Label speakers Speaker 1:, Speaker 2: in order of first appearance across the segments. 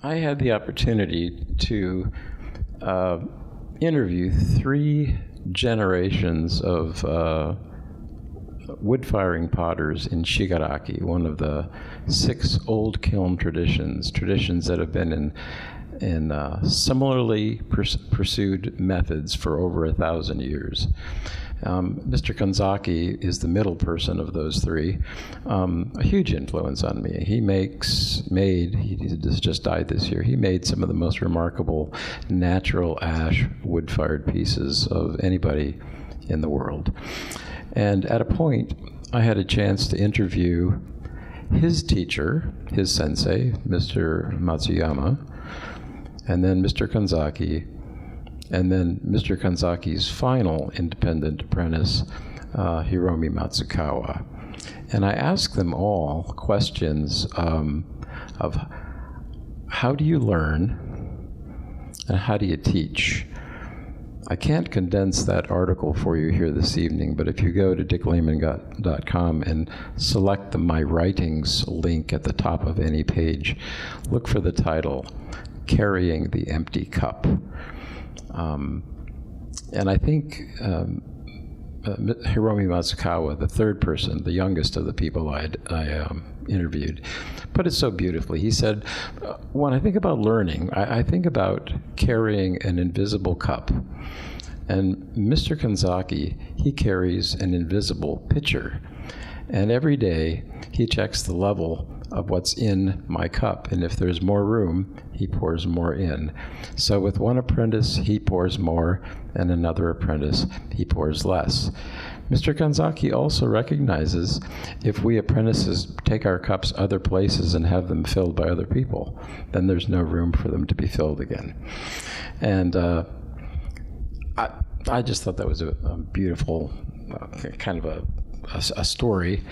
Speaker 1: I had the opportunity to interview 3 generations of wood-firing potters in Shigaraki, one of the 6 old kiln traditions that have been in similarly pursued methods for over 1,000 years. Mr. Kanzaki is the middle person of those 3, a huge influence on me. He just died this year, he made some of the most remarkable natural ash wood-fired pieces of anybody in the world. And at a point, I had a chance to interview his teacher, his sensei, Mr. Matsuyama, and then Mr. Kanzaki, and then Mr. Kanzaki's final independent apprentice, Hiromi Matsukawa. And I asked them all questions of how do you learn and how do you teach? I can't condense that article for you here this evening, but if you go to dicklehman.com and select the My Writings link at the top of any page, look for the title, Carrying the Empty Cup. And I think Hiromi Matsukawa, the third person, the youngest of the people I interviewed, put it so beautifully. He said, when I think about learning, I think about carrying an invisible cup. And Mr. Kanzaki, he carries an invisible pitcher. And every day, he checks the level of what's in my cup. And if there's more room, he pours more in. So with one apprentice, he pours more, and another apprentice, he pours less. Mr. Kanzaki also recognizes if we apprentices take our cups other places and have them filled by other people, then there's no room for them to be filled again. And I just thought that was a beautiful kind of a story.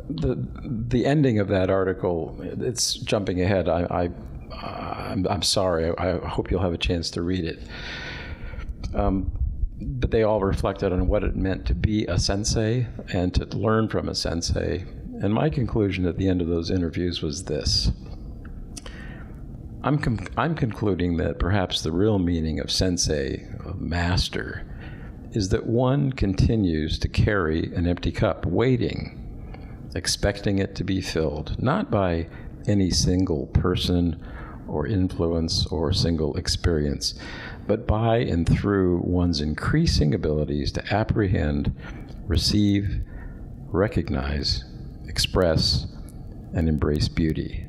Speaker 1: The ending of that article, it's jumping ahead. I'm sorry. I hope you'll have a chance to read it. But they all reflected on what it meant to be a sensei and to learn from a sensei. And my conclusion at the end of those interviews was this. I'm concluding that perhaps the real meaning of sensei, of master, is that one continues to carry an empty cup, waiting, expecting it to be filled, not by any single person or influence or single experience, but by and through one's increasing abilities to apprehend, receive, recognize, express, and embrace beauty.